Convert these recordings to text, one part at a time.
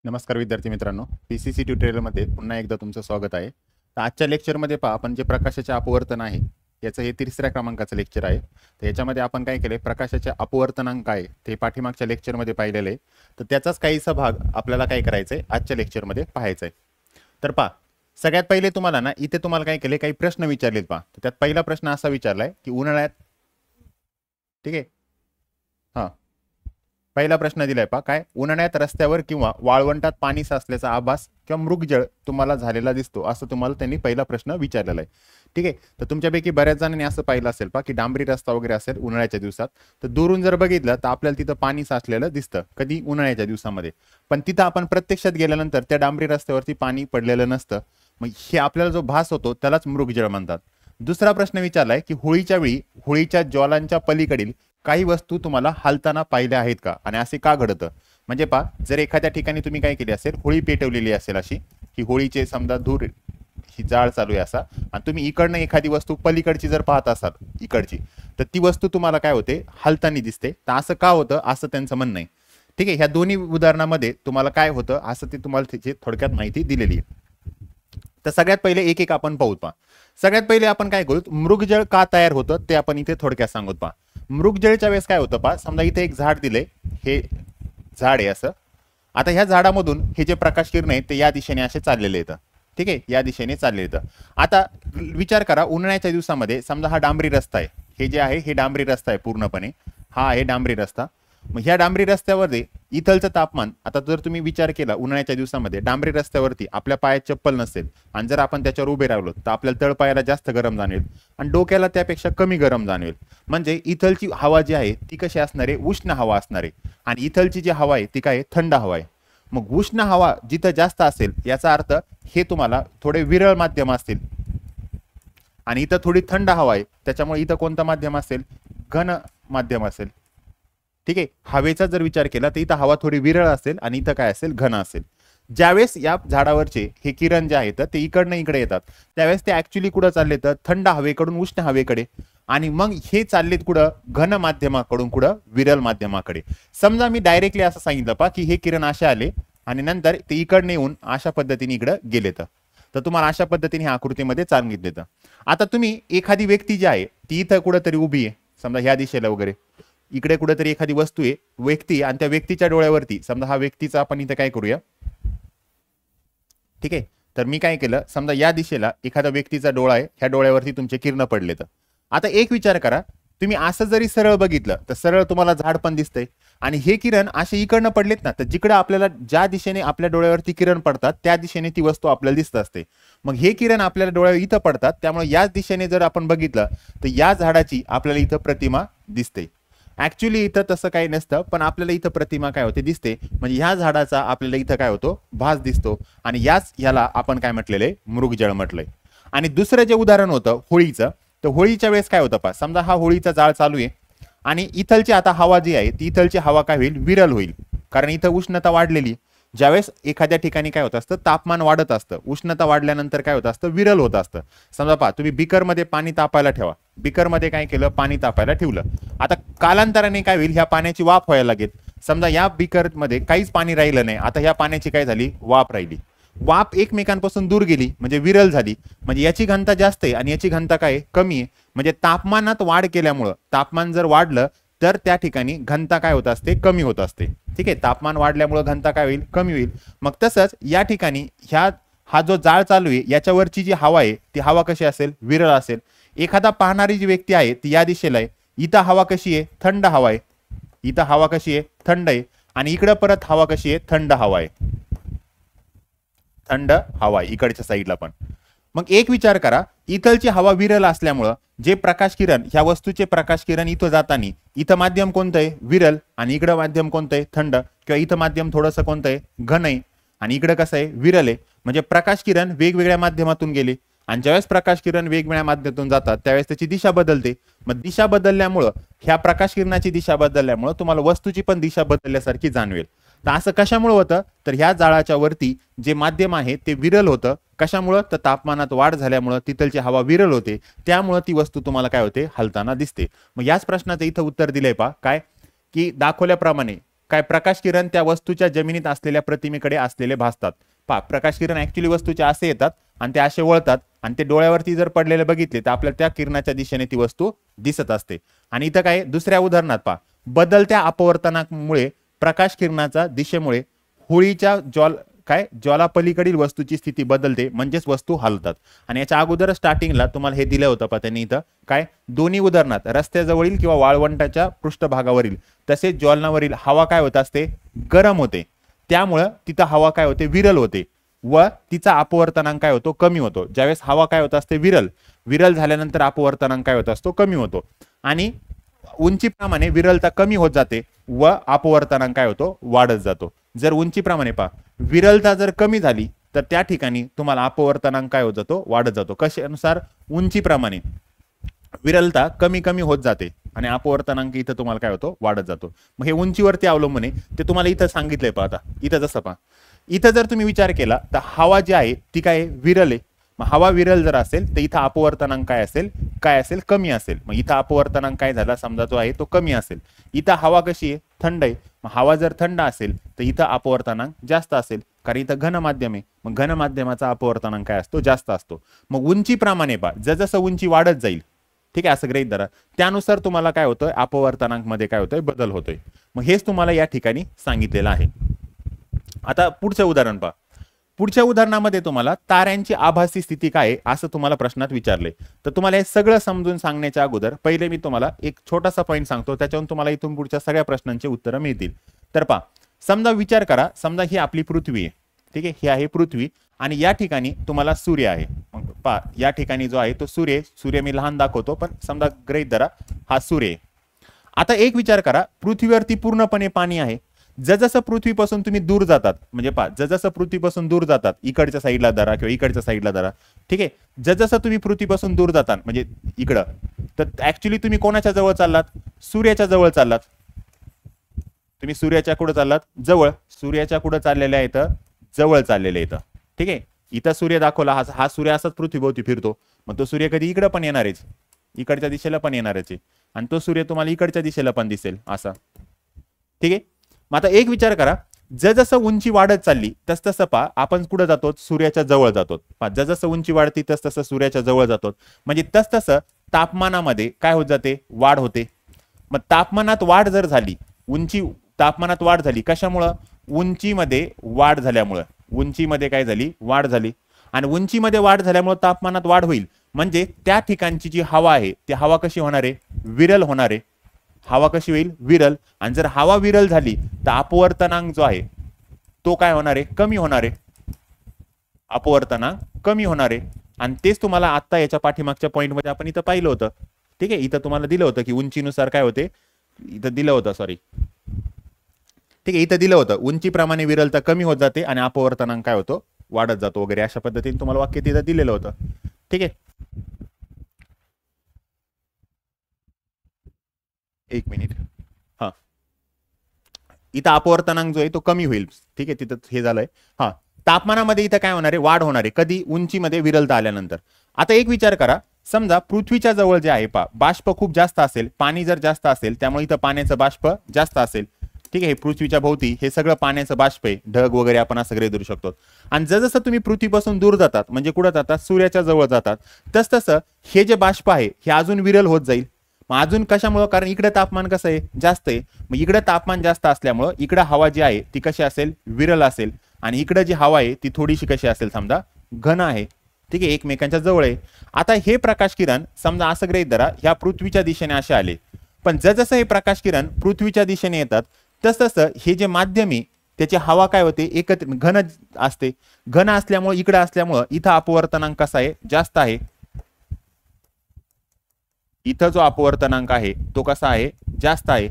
नमस्कार विद्यार्थी मित्रांनो, पीसीसी ट्युटोरियलमध्ये पुन्हा एकदा तुमचं स्वागत आहे. तर आजच्या लेक्चरमध्ये पहा, आपण जे प्रकाशाचे अपवर्तन आहे याचं हे तिसऱ्या क्रमांकाचं लेक्चर आहे. तर याच्यामध्ये आपण काय केले, प्रकाशाचे अपवर्तनांक काय ते पाठीमागच्या लेक्चरमध्ये पाहिलेले आहे. तर त्याचाच काहीसा भाग आपल्याला काय करायचं आहे, आजच्या लेक्चरमध्ये पाहायचा आहे. तर पहा, सगळ्यात पहिले तुम्हाला ना इथे तुम्हाला काय केले, काही प्रश्न विचारलेत पहा. तर त्यात पहिला प्रश्न असा विचारलाय की उन्हाळ्यात, ठीक आहे, हां, पहिला प्रश्न दिलाय पहा, काय उन्हाळ्यात रस्त्यावर किंवा वाळवंटात पाणी साचल्याचा आभास किंवा मृगजळ तुम्हाला झालेला दिसतो, असं तुम्हाला त्यांनी पहिला प्रश्न विचारलेला आहे. ठीक आहे, तर तुमच्यापैकी बऱ्याच जणांनी असं पाहिलं असेल पहा की डांबरी रस्ता वगैरे असेल उन्हाळ्याच्या दिवसात, तर दुरून जर बघितलं तर आपल्याला तिथं पाणी साचलेलं दिसतं, कधी उन्हाळ्याच्या दिवसामध्ये. पण तिथं आपण प्रत्यक्षात गेल्यानंतर त्या डांबरी रस्त्यावरती पाणी पडलेलं नसतं. मग हे आपल्याला जो भास होतो त्यालाच मृगजळ म्हणतात. दुसरा प्रश्न विचारलाय की होळीच्या वेळी होळीच्या ज्वालांच्या पलीकडील काही वस्तू तुम्हाला हालताना पाहिल्या आहेत का, आणि असे का घडतं. म्हणजे पहा, जर एखाद्या ठिकाणी तुम्ही काय केली असेल, होळी पेटवलेली असेल अशी की होळीचे समजा धूर ही जाळ चालू आहे असा, आणि तुम्ही इकडनं एखादी वस्तू पलीकडची जर पाहत असाल इकडची, तर ती वस्तू तुम्हाला काय होते, हालताना दिसते. तर असं का होतं, असं त्यांचं म्हणणं आहे. ठीक आहे, ह्या दोन्ही उदाहरणामध्ये तुम्हाला काय होतं असं ते तुम्हाला त्याची थोडक्यात माहिती दिलेली आहे. तर सगळ्यात पहिले एक एक आपण पाहूत पहा. सगळ्यात पहिले आपण काय करू, मृगजळ का तयार होतं ते आपण इथे थोडक्यात सांगूत पहा. मृगजळच्या वेळेस काय होतं पहा, समजा इथे एक झाड दिले, हे झाड आहे असं. आता ह्या झाडामधून हे जे प्रकाश किरण आहे ते या दिशेने असे चाललेले येतं. ठीक आहे, या दिशेने चालले येतं. आता विचार करा, उन्हाळ्याच्या दिवसामध्ये समजा हा डांबरी रस्ता आहे, हे जे आहे हे डांबरी रस्ता आहे पूर्णपणे, हा आहे डांबरी रस्ता. मग ह्या डांबरी रस्त्यावरती इथलचं तापमान, आता जर तुम्ही विचार केला उन्हाळ्याच्या दिवसामध्ये डांबरी रस्त्यावरती आपल्या पायात चप्पल नसेल आणि जर आपण त्याच्यावर उभे राहिलो तर आपल्याला तळपायाला जास्त गरम जाणवेल आणि डोक्याला त्यापेक्षा कमी गरम जाणवेल. म्हणजे इथलची हवा जी आहे ती कशी असणार आहे, उष्ण हवा असणार आहे, आणि इथलची जी हवा आहे ती काय आहे, थंड हवा आहे. मग उष्ण हवा जिथं जास्त असेल याचा अर्थ हे तुम्हाला थोडे विरळ माध्यम असतील, आणि इथं थोडी थंड हवा आहे त्याच्यामुळे इथं कोणतं माध्यम असेल, घन माध्यम असेल. ठीक आहे, हवेचा जर विचार केला तर इथं हवा थोडी विरळ असेल आणि इथं काय असेल, घन असेल. ज्यावेळेस या झाडावरचे हे किरण जे आहेत ते इकडनं इकडे येतात, त्यावेळेस ते ऍक्च्युली कुठं चालले तर थंड हवेकडून उष्ण हवेकडे, आणि मग हे चाललेत कुठं, घन माध्यमाकडून कुठं, विरल माध्यमाकडे. समजा मी डायरेक्टली असं सांगितलं पा की हे किरण असे आले आणि नंतर ते इकडनं येऊन अशा पद्धतीने इकडं गेले, तर तुम्हाला अशा पद्धतीने ह्या आकृतीमध्ये सांगितले. तर आता तुम्ही एखादी व्यक्ती जी आहे ती इथं कुठंतरी उभी आहे, समजा ह्या दिशेला वगैरे, इकडे कुठेतरी एखादी वस्तू आहे, व्यक्ती, आणि त्या व्यक्तीच्या डोळ्यावरती समजा हा व्यक्तीचा आपण इथे काय करूया, ठीक आहे, तर मी काय केलं, समजा या दिशेला एखादा व्यक्तीचा डोळा आहे, ह्या डोळ्यावरती तुमचे किरण पडले. तर आता एक विचार करा, तुम्ही असं जरी सरळ बघितलं तर सरळ तुम्हाला झाड पण दिसतंय, आणि हे किरण असे इकडनं पडलेत ना, तर जिकडे आपल्याला ज्या दिशेने आपल्या डोळ्यावरती किरण पडतात त्या दिशेने ती वस्तू आपल्याला दिसत असते. मग हे किरण आपल्याला डोळ्यावर इथं पडतात, त्यामुळे याच दिशेने जर आपण बघितलं तर या झाडाची आपल्याला इथं प्रतिमा दिसते. ऍक्च्युली इथं तसं काही नसतं, पण आपल्याला इथं प्रतिमा काय होते, दिसते. म्हणजे ह्या झाडाचा आपल्याला इथं काय होतो, भास दिसतो, आणि याच ह्याला आपण काय म्हटलेले, मृगजळ म्हटलंय. आणि दुसरं जे उदाहरण होतं होळीचं, तर होळीच्या वेळेस काय होतं पहा, समजा हा होळीचा जाळ चालू आहे आणि इथलची आता हवा जी आहे ती इथलची हवा काय होईल, विरल होईल, कारण इथं उष्णता वाढलेली. ज्यावेळेस एखाद्या ठिकाणी काय होत असतं, तापमान वाढत असतं, उष्णता वाढल्यानंतर काय होत असतं, विरल होत असतं. समजा पहा, तुम्ही बिकरमध्ये पाणी तापायला ठेवा, बिकरमध्ये काय केलं, पाणी तापायला ठेवलं. आता कालांतराने काय होईल, ह्या पाण्याची वाफ व्हायला लागेल. समजा या बिकरमध्ये काहीच पाणी राहिलं नाही, आता ह्या पाण्याची काय झाली, वाफ राहिली. वाफ एकमेकांपासून दूर गेली म्हणजे विरल झाली, म्हणजे याची घनता जास्त आहे आणि याची घनता काय कमी आहे. म्हणजे तापमानात वाढ केल्यामुळं, तापमान जर वाढलं तर त्या ठिकाणी घनता काय होत असते, कमी होत असते. ठीक आहे, तापमान वाढल्यामुळे घनता काय होईल, कमी होईल. मग तसंच या ठिकाणी हा जो जाळ चालू आहे याच्यावरची जी हवा आहे ती हवा कशी असेल, विरळ असेल. एखादा पाहणारी जी व्यक्ती आहे ती या दिशेला आहे, इथं हवा कशी आहे, थंड हवा आहे, इथं हवा कशी आहे, थंड आहे, आणि इकडं परत हवा कशी आहे, थंड हवा आहे, थंड हवा आहे इकडच्या साईडला पण. मग एक विचार करा, इथलची हवा विरल असल्यामुळं जे प्रकाश किरण, ह्या वस्तूचे प्रकाश किरण इथं जाताना, इथं माध्यम कोणतं आहे, विरल, आणि इकडं माध्यम कोणतं आहे, थंड, किंवा इथं माध्यम थोडंसं कोणतं आहे, घन आहे, आणि इकडं कसं आहे, विरल आहे. म्हणजे प्रकाश किरण वेगवेगळ्या माध्यमातून गेले, आणि ज्यावेळेस प्रकाश किरण वेगवेगळ्या माध्यमातून जातात त्यावेळेस त्याची दिशा बदलते. मग दिशा बदलल्यामुळं, ह्या प्रकाश किरणाची दिशा बदलल्यामुळं तुम्हाला वस्तूची पण दिशा बदलल्यासारखी जाणवेल. तर असं कशामुळे होतं, तर ह्या जाळाच्या वरती जे माध्यम आहे ते विरल होतं. कशामुळं, तर तापमानात वाढ झाल्यामुळं तिथलची हवा विरल होते, त्यामुळं ती वस्तू तुम्हाला काय होते, हलताना दिसते. मग याच प्रश्नाचं इथं उत्तर दिलंय पहा, काय की दाखवल्याप्रमाणे काय प्रकाश किरण त्या वस्तूच्या जमिनीत असलेल्या प्रतिमेकडे असलेले भासतात. पहा, प्रकाश किरण ऍक्च्युली वस्तूच्या असे येतात आणि ते असे वळतात आणि ते डोळ्यावरती जर पडलेले बघितले तर आपल्याला त्या किरणाच्या दिशेने ती वस्तू दिसत असते. आणि इथं काय दुसऱ्या उदाहरणात पहा, बदलत्या अपवर्तनामुळे प्रकाश किरणाच्या दिशेमुळे होळीच्या ज्वालापलीकडील वस्तूची स्थिती बदलते, म्हणजेच वस्तू हलतात. आणि याच्या अगोदर स्टार्टिंगला तुम्हाला हे दिलं होतं पहा त्यांनी इथं काय दोन्ही उदाहरणात रस्त्याजवळील किंवा वाळवंटाच्या पृष्ठभागावरील तसेच ज्वलनावरील हवा काय होत असते, गरम होते. त्यामुळं तिथं हवा काय होते, विरल होते व तिचा अपवर्तनांक काय होतो, कमी होतो. ज्यावेळेस हवा काय होत असते, विरल झाल्यानंतर अपवर्तनांक काय होत असतो, कमी होतो. आणि उंचीप्रमाणे विरलता कमी होत जाते व अपवर्तनांक काय होतो, वाढत जातो. जर उंचीप्रमाणे पहा विरलता जर कमी झाली तर त्या ठिकाणी तुम्हाला अपवर्तनांक काय होत जातो, वाढत जातो. कशानुसार, उंचीप्रमाणे विरलता कमी कमी होत जाते आणि अपवर्तनांक इथं तुम्हाला काय होतो, वाढत जातो. मग हे उंचीवरती अवलंबून आहे, ते तुम्हाला इथं सांगितलंय. पहा आता इथं जसं पहा, इथं जर तुम्ही विचार केला तर हवा जी आहे ती काय विरल आहे. मग हवा विरल जर असेल तर इथं अपवर्तनांक काय असेल, कमी असेल. मग इथं अपवर्तनांक काय झाला, समजा जो आहे तो कमी असेल. इथं हवा कशी आहे, थंड आहे. मग हवा जर थंड असेल तर इथं अपवर्तनांक जास्त असेल, कारण इथं घन माध्यम आहे. मग घन माध्यमाचा अपवर्तनांक काय असतो, जास्त असतो. मग उंचीप्रमाणे पहा, जसं उंची वाढत जाईल, ठीक आहे, असं गृहीत धरा, त्यानुसार तुम्हाला काय होतंय, अपवर्तनांक मध्ये काय होतोय, बदल होतोय. मग हेच तुम्हाला या ठिकाणी सांगितलेलं आहे. आता पुढचं उदाहरण पहा. पुढच्या उदाहरणामध्ये तुम्हाला ताऱ्यांची आभासी स्थिती काय आहे असं तुम्हाला प्रश्नात विचारले. तर तुम्हाला हे सगळं समजून सांगण्याच्या अगोदर पहिले मी तुम्हाला एक छोटासा पॉईंट सांगतो, त्याच्यावरून तुम्हाला इथून पुढच्या सगळ्या प्रश्नांची उत्तरं मिळतील. तर पहा, समजा विचार करा, समजा ही आपली पृथ्वी आहे, ठीक आहे, ही आहे पृथ्वी आणि या ठिकाणी तुम्हाला सूर्य आहे. मग पहा, या ठिकाणी जो आहे तो सूर्य मी लहान दाखवतो, पण समजा गृहीत धरा हा सूर्य आहे. आता एक विचार करा, पृथ्वीवरती पूर्णपणे पाणी आहे. जसं पृथ्वीपासून तुम्ही दूर जातात, म्हणजे पहा जसं पृथ्वीपासून दूर जातात, इकडच्या साईडला धरा किंवा इकडच्या साईडला धरा, ठीक आहे, जसं तुम्ही पृथ्वीपासून दूर जातात म्हणजे इकडं, तर ऍक्च्युली तुम्ही कोणाच्या जवळ चाललात, सूर्याच्या जवळ चाललात. तुम्ही सूर्याच्या कुठं चाललात, जवळ. सूर्याच्या कुठं चाललेल्या आहेत, जवळ चाललेले आहेत, ठीक आहे. इथं सूर्य दाखवला, हा सूर्य असाच पृथ्वीभोवती फिरतो. मग तो सूर्य कधी इकडे पण येणारच, इकडच्या दिशेला पण येणारच आहे, आणि तो सूर्य तुम्हाला इकडच्या दिशेला पण दिसेल असा, ठीक आहे. मग आता एक विचार करा, जसं उंची वाढत चालली तसं पहा आपण कुठं जातो, सूर्याच्या जवळ जातो. जसं उंची वाढती तसं सूर्याच्या जवळ जातो. म्हणजे तसं तापमानामध्ये काय होत जाते, वाढ होते. मग तापमानात वाढ जर झाली, तापमानात वाढ झाली कशामुळं, उंचीमध्ये वाढ झाल्यामुळं. उंचीमध्ये काय झाली, वाढ झाली. आणि उंचीमध्ये वाढ झाल्यामुळे तापमानात वाढ होईल, म्हणजे त्या ठिकाणची जी हवा आहे ती हवा कशी होणार आहे, विरल होणार आहे. हवा कशी होईल, विरल. आणि जर हवा विरल झाली तर अपवर्तनांक जो आहे तो काय होणार आहे, कमी होणार आहे. अपवर्तनांक कमी होणार आहे. आणि तेच तुम्हाला आता याच्या पाठीमागच्या पॉईंट मध्ये आपण इथं पाहिलं होतं, ठीक आहे. इथं तुम्हाला दिलं होतं की उंचीनुसार काय होते, इथं दिलं होतं, सॉरी, ठीक आहे, इथं दिलं होतं उंचीप्रमाणे विरलता कमी होत जाते आणि अपवर्तनांक काय होतो, वाढत जातो वगैरे, अशा पद्धतीने तुम्हाला वाक्य तिथं दिलेलं होतं, ठीक आहे. एक मिनिट, हा, इथं अपवर्तनांक जो आहे तो कमी होईल, ठीक आहे, तिथं हे झालंय. हा, तापमानामध्ये इथं काय होणार आहे, वाढ होणार आहे. कधी, उंचीमध्ये विरलता आल्यानंतर. आता एक विचार करा, समजा पृथ्वीच्या जवळ जे आहे पहा, बाष्प खूप जास्त असेल, पाणी जर जास्त असेल, त्यामुळे इथं पाण्याचं बाष्प जास्त असेल, ठीक आहे. पृथ्वीच्या भोवती हे सगळं पाण्याचं बाष्प आहे, ढग वगैरे आपण असं सगळे धरू शकतो. आणि जसं तुम्ही पृथ्वीपासून दूर जातात, म्हणजे कुठं जातात, सूर्याच्या जवळ जातात, तसं हे जे बाष्प आहे हे अजून विरल होत जाईल. मग अजून कशामुळे, कारण इकडे तापमान कसं आहे, जास्त आहे. मग इकडे तापमान जास्त असल्यामुळं इकडे हवा जी आहे ती कशी असेल, विरल असेल. आणि इकडे जी हवा आहे ती थोडीशी कशी असेल, समजा घन आहे, ठीक आहे, एकमेकांच्या जवळ आहे. आता हे प्रकाश किरण समजा असं गृहीत धरा, ह्या पृथ्वीच्या दिशेने असे आले, पण जसं हे प्रकाश किरण पृथ्वीच्या दिशेने येतात तसं हे जे माध्यम आहे त्याची हवा काय होते, एकत्र घन असते. घन असल्यामुळे इकडे असल्यामुळं इथं अपवर्तनांक कसा आहे, जास्त आहे. इथं जो अपवर्तनांक आहे तो कसा आहे, जास्त आहे.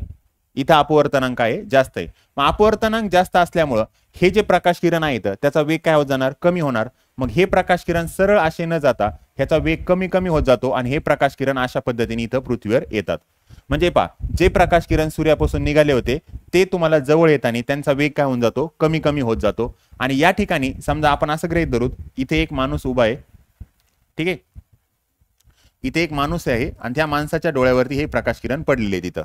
इथं अपवर्तनांक आहे, जास्त आहे. मग अपवर्तनांक जास्त असल्यामुळं हे जे प्रकाश किरण आहेत त्याचा वेग काय होत जाणार, कमी होणार. मग हे प्रकाश किरण सरळ असे न जाता ह्याचा वेग कमी कमी होत जातो आणि हे प्रकाश किरण अशा पद्धतीने इथं पृथ्वीवर येतात. म्हणजे पहा, जे प्रकाश किरण सूर्यापासून निघाले होते ते तुम्हाला जवळ येताना त्यांचा वेग काय होऊन जातो, कमी कमी होत जातो. आणि या ठिकाणी समजा आपण असं गृहीत धरू, इथे एक माणूस उभा आहे, ठीक आहे, इथे एक माणूस आहे आणि त्या माणसाच्या डोळ्यावरती हे प्रकाश किरण पडलेले तिथं.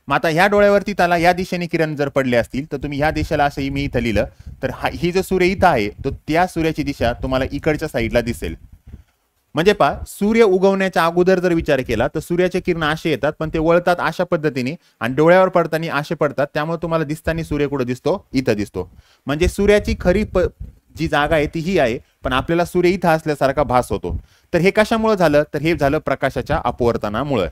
मग आता ह्या डोळ्यावरती त्याला या दिशेने किरण जर पडले असतील तर तुम्ही ह्या दिशेला असं मी इथं लिहिलं तर ही जो सूर्य इथं आहे तो त्या सूर्याची दिशा तुम्हाला इकडच्या साईडला दिसेल. म्हणजे पहा, सूर्य उगवण्याच्या अगोदर जर विचार केला तर सूर्याचे किरण असे येतात पण ते वळतात अशा पद्धतीने आणि डोळ्यावर पडताना असे पडतात, त्यामुळे तुम्हाला दिसताना सूर्य कुठे दिसतो, इथं दिसतो. म्हणजे सूर्याची खरी जी जागा आहे ती ही आहे, पण आपल्याला सूर्य इथं असल्यासारखा भास होतो. तर हे कशामुळे झालं, तर हे झालं प्रकाशाच्या अपवर्तनामुळे.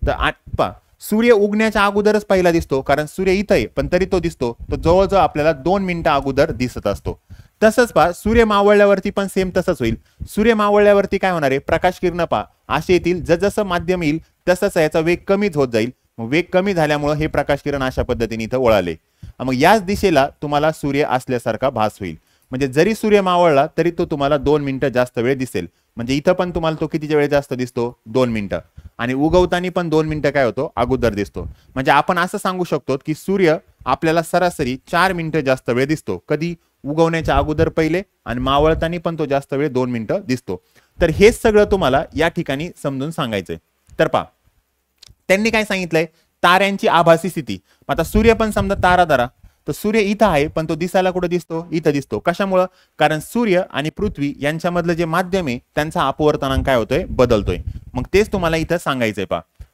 तर पहा, सूर्य उगण्याच्या अगोदरच पहिला दिसतो कारण सूर्य इथं आहे पण तरी तो दिसतो, तर जवळजवळ आपल्याला 2 मिनिटं अगोदर दिसत असतो. तसंच पहा, सूर्य मावळल्यावरती पण सेम तसंच होईल. सूर्य मावळल्यावरती काय होणार आहे, प्रकाश किरण पहा असे येतील, जसं माध्यम येईल तसंच याचा वेग कमीच होत जाईल. मग वेग कमी झाल्यामुळे हे प्रकाश किरण अशा पद्धतीने इथं वळाले. मग याच दिशेला तुम्हाला सूर्य असल्यासारखा भास होईल. म्हणजे जरी सूर्य मावळला तरी तो तुम्हाला 2 मिनिटं जास्त वेळ दिसेल. म्हणजे इथं पण तुम्हाला तो कितीच्या वेळ जास्त दिसतो, 2 मिनिटं. आणि उगवताना पण 2 मिनिटं काय होतो, अगोदर दिसतो. म्हणजे आपण असं सांगू शकतो की सूर्य आपल्याला सरासरी 4 मिनिटं जास्त वेळ दिसतो. कधी, उगवण्याच्या अगोदर पहिले, आणि मावळताना पण तो जास्त वेळ 2 मिनिटं दिसतो. तर हेच सगळं तुम्हाला या ठिकाणी समजून सांगायचंय. तर पहा, त्यांनी काय सांगितलंय, ताऱ्यांची आभासी स्थिती. आता सूर्य पण समजा तारा धरा, तर सूर्य इथं आहे पण तो दिसायला कुठे दिसतो, इथं दिसतो. कशामुळं, कारण सूर्य आणि पृथ्वी यांच्यामधलं जे माध्यम आहे त्यांचा अपवर्तनांक काय होतोय, बदलतोय. मग तेच तुम्हाला इथं सांगायचंय.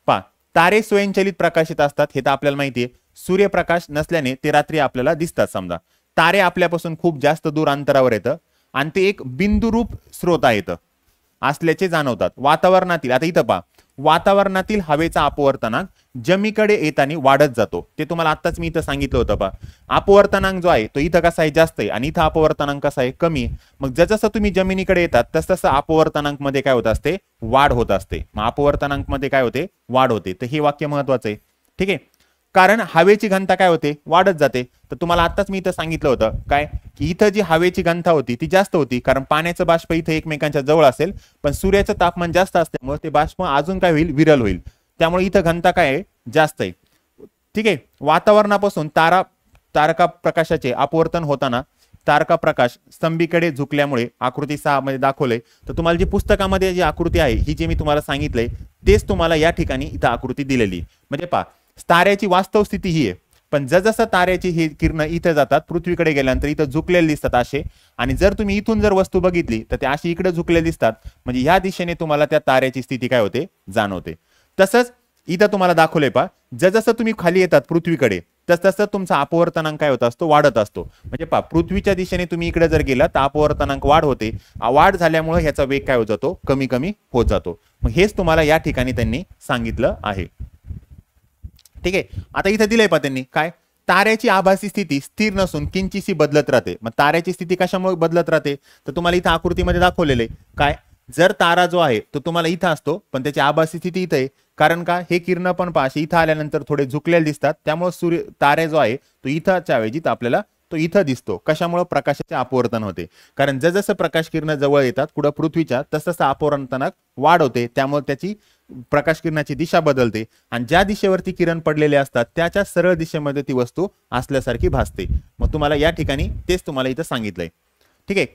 पहा, तारे स्वयंचलित प्रकाशित असतात हे तर आपल्याला माहिती आहे. सूर्यप्रकाश नसल्याने ते रात्री आपल्याला दिसतात. समजा तारे आपल्यापासून खूप जास्त दूर अंतरावर येतं आणि ते एक बिंदुरूप स्रोत आहेत असल्याचे जाणवतात. वातावरणातील, आता इथं पहा, वातावरणातील हवेचा अपवर्तनांक जमीकडे येताना वाढत जातो. ते तुम्हाला आत्ताच मी इथं सांगितलं होतं. पहा, अपवर्तनांक जो आहे तो इथं कसा आहे, जास्त आहे, आणि इथं अपवर्तनांक कसा आहे, कमी आहे. मग जसं तुम्ही जमिनीकडे येतात तसं अपवर्तनांक मध्ये काय होत असते, वाढ होत असते. मग अपवर्तनांक मध्ये काय होते, वाढ होते. तर हे वाक्य महत्वाचं आहे. ठीक आहे, कारण हवेची घनता काय होते, वाढत जाते. तर तुम्हाला आत्ताच मी इथं सांगितलं होतं काय, की इथं जी हवेची घनता होती ती जास्त होती कारण पाण्याचं बाष्प इथं एकमेकांच्या जवळ असेल, पण सूर्याचं तापमान जास्त असल्यामुळे ते बाष्प अजून काय होईल, विरल होईल. त्यामुळे इथं घनता काय आहे, जास्त आहे. ठीक आहे, वातावरणापासून तारका प्रकाशाचे अपवर्तन होताना तारका प्रकाश स्तंभीकडे झुकल्यामुळे आकृती 6 मध्ये दाखवलंय. तर तुम्हाला जी पुस्तकामध्ये जी आकृती आहे ही जी मी तुम्हाला सांगितलंय तेच तुम्हाला या ठिकाणी इथं आकृती दिलेली. म्हणजे पहा, ताऱ्याची वास्तव स्थिती ही आहे, पण जसं ताऱ्याची ही किरण इथं जातात, पृथ्वीकडे गेल्यानंतर इथं झुकलेले दिसतात असे. आणि जर तुम्ही इथून जर वस्तू बघितली तर त्या अशी इकडे झुकलेले दिसतात. म्हणजे ह्या दिशेने तुम्हाला त्या ताऱ्याची स्थिती काय होते, जाणवते. तसंच इथं तुम्हाला दाखवलंय पहा, जसं तुम्ही खाली येतात पृथ्वीकडे तसं तुमचा अपवर्तनांक काय होत असतो, वाढत असतो. म्हणजे पहा, पृथ्वीच्या दिशेने तुम्ही इकडे जर गेला तर अपवर्तनांक वाढ होते. वाढ झाल्यामुळे ह्याचा वेग काय होत जातो, कमी कमी होत जातो. मग हेच तुम्हाला या ठिकाणी त्यांनी सांगितलं आहे. ठीक आहे, आता इथं दिलंय पहा त्यांनी काय, ताऱ्याची आभासी स्थिती स्थिर नसून किंचितशी बदलत राहते. मग ताऱ्याची स्थिती कशामुळे बदलत राहते, तर तुम्हाला इथं आकृतीमध्ये दाखवलेलं आहे काय, जर तारा जो आहे तो तुम्हाला इथं असतो पण त्याची आभासी स्थिती इथं आहे. कारण का, हे किरण पण पहा इथं आल्यानंतर थोडे झुकलेले दिसतात. त्यामुळे तारा जो आहे तो इथंच्या ऐवजी आपल्याला तो इथं दिसतो. कशामुळे, प्रकाशाचे अपवर्तन होते. कारण जसं प्रकाश किरण जवळ येतात कुठं पृथ्वीच्या तसं अपवर्तनात वाढ होते. त्यामुळे त्याची प्रकाश किरणाची दिशा बदलते आणि ज्या दिशेवरती किरण पडलेले असतात त्याच्या सरळ दिशेमध्ये ती वस्तू असल्यासारखी भासते. मग तुम्हाला या ठिकाणी तेच तुम्हाला इथं सांगितलंय. ठीक आहे,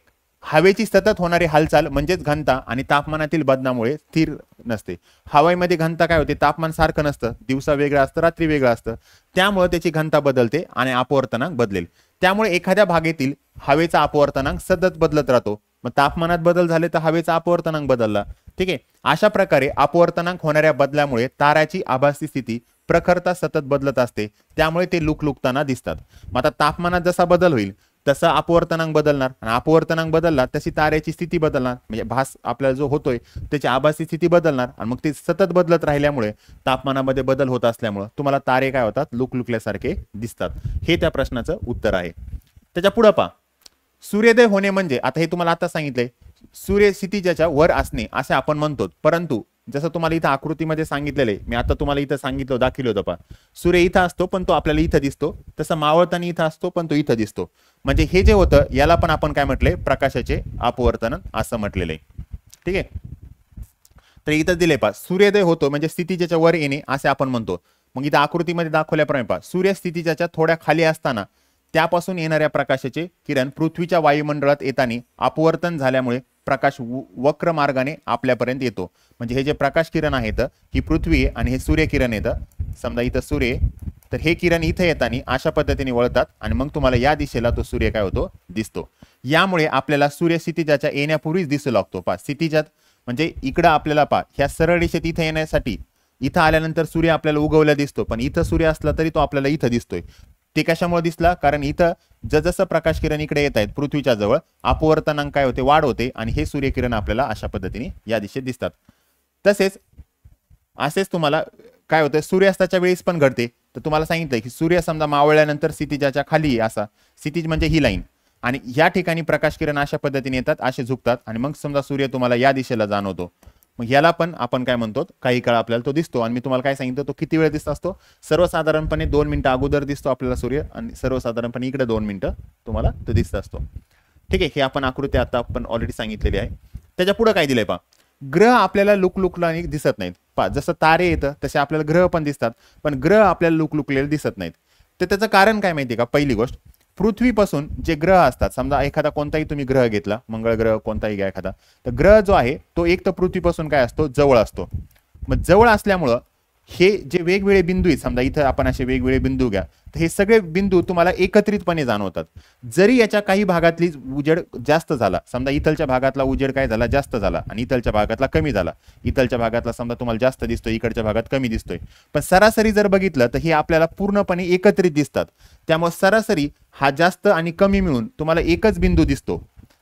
हवेची सतत होणारी हालचाल म्हणजेच घनता आणि तापमानातील बदलामुळे स्थिर नसते. हवेमध्ये घनता काय होते, तापमान सारखं नसतं, दिवसा वेगळं असतं, रात्री वेगळं असतं. त्यामुळे त्याची घनता बदलते आणि अपवर्तनांक बदलेल. त्यामुळे एखाद्या भागेतील हवेचा अपवर्तनांक सतत बदलत राहतो. मग तापमानात बदल झाले तर हवेचा अपवर्तनांक बदलला. ठीक आहे, अशा प्रकारे अपवर्तनांक होणाऱ्या बदलामुळे ताऱ्याची आभासी स्थिती प्रखरता सतत बदलत असते. त्यामुळे ते लुकलुकताना दिसतात. मग आता तापमानात जसा बदल होईल तसा अपवर्तनांक बदलणार आणि अपवर्तनांक बदलला तशी ताऱ्याची स्थिती बदलणार. म्हणजे भास आपल्याला जो होतोय त्याची आभासी स्थिती बदलणार आणि मग ते सतत बदलत राहिल्यामुळे तापमानामध्ये बदल होत असल्यामुळे तुम्हाला तारे काय होतात, लुकलुकल्यासारखे दिसतात. हे त्या प्रश्नाचं उत्तर आहे. त्याच्या पुढे पहा, सूर्योदय होणे म्हणजे, आता हे तुम्हाला आता सांगितलंय, सूर्य क्षितिजाच्या वर असणे असे आपण म्हणतो. परंतु जसं तुम्हाला इथं आकृतीमध्ये सांगितलेलं आहे, मी आता तुम्हाला इथं सांगितलं, दाखवलं होतं पहा, सूर्य इथं असतो पण तो आपल्याला इथं दिसतो. तसं मावळताना इथं असतो पण तो इथं दिसतो. म्हणजे हे जे होतं याला पण आपण काय म्हटलंय, प्रकाशाचे अपवर्तन असं म्हटलेलं आहे. ठीक आहे, तर इथं दिले पहा, सूर्योदय होतो म्हणजे स्थितिजाच्या वर येणे असे आपण म्हणतो. मग इथं आकृतीमध्ये दाखवल्याप्रमाणे पहा, सूर्य स्थितिजाच्या थोड्या खाली असताना त्यापासून येणाऱ्या प्रकाशाचे किरण पृथ्वीच्या वायुमंडळात येताना अपवर्तन झाल्यामुळे प्रकाश वक्र मार्गाने आपल्यापर्यंत येतो. म्हणजे हे जे प्रकाश किरण आहेत ही पृथ्वी आहे आणि हे सूर्यकिरण येतं. समजा इथं सूर्य तर हे किरण इथे येताना अशा पद्धतीने वळतात आणि मग तुम्हाला या दिशेला तो सूर्य काय होतो दिसतो. यामुळे आपल्याला सूर्य क्षितिजाच्या येण्यापूर्वीच दिसू लागतो. पहा क्षितिजात म्हणजे इकडं आपल्याला पहा ह्या सरळ रेषेत इथे येण्यासाठी इथं आल्यानंतर सूर्य आपल्याला उगवला दिसतो, पण इथं सूर्य असला तरी तो आपल्याला इथं दिसतोय. ते कशामुळे दिसला? कारण इथं जसं प्रकाश किरण इकडे येत आहेत पृथ्वीच्या जवळ अपवर्तनांक काय होते वाढ होते आणि हे सूर्यकिरण आपल्याला अशा पद्धतीने या दिशेत दिसतात. तसेच असेच तुम्हाला काय होतं सूर्यास्ताच्या वेळेस पण घडते. तर तुम्हाला सांगितलं की सूर्य समजा मावळल्यानंतर क्षितिजाच्या खाली असा क्षितिज म्हणजे ही लाईन आणि या ठिकाणी प्रकाश किरण अशा पद्धतीने येतात असे झुकतात आणि मग समजा सूर्य तुम्हाला या दिशेला जाणवतो. मग याला पण आपण काय म्हणतो काही काळ आपल्याला तो दिसतो. आणि मी तुम्हाला काय सांगितलं तो किती वेळ दिसत असतो? सर्वसाधारणपणे 2 मिनिटं अगोदर दिसतो आपल्याला सूर्य आणि सर्वसाधारणपणे इकडे 2 मिनिटं तुम्हाला तो दिसत असतो. ठीक आहे, हे आपण आकृती आता आपण ऑलरेडी सांगितलेली आहे. त्याच्या पुढे काय दिलंय पहा, ग्रह आपल्याला लुकलुकलाने दिसत नाहीत. पहा जसं तारे येतं तसे आपल्याला ग्रह पण दिसतात, पण ग्रह आपल्याला लुकलुकलेले दिसत नाहीत. तर त्याचं कारण काय माहिती का? पहिली गोष्ट, पृथ्वीपासून जे ग्रह असतात समजा एखादा कोणताही तुम्ही ग्रह घेतला, मंगळ ग्रह कोणताही घ्या एखादा, तर ग्रह जो आहे तो एक तर पृथ्वीपासून काय असतो जवळ असतो. मग जवळ असल्यामुळं हे जे वेगवेगळे बिंदू आहेत समजा इथं आपण असे वेगवेगळे बिंदू घ्या तर हे सगळे बिंदू तुम्हाला एकत्रितपणे जाणवतात. जरी याच्या काही भागातली उजेड जास्त झाला, समजा इथलच्या भागातला उजेड काय झाला जास्त झाला आणि इथलच्या भागातला कमी झाला, इथलच्या भागातला समजा तुम्हाला जास्त दिसतोय इकडच्या भागात कमी दिसतोय, पण सरासरी जर बघितलं तर हे आपल्याला पूर्णपणे एकत्रित दिसतात. त्यामुळे सरासरी हा जास्त आणि कमी मिळून तुम्हाला एकच बिंदू दिसतो.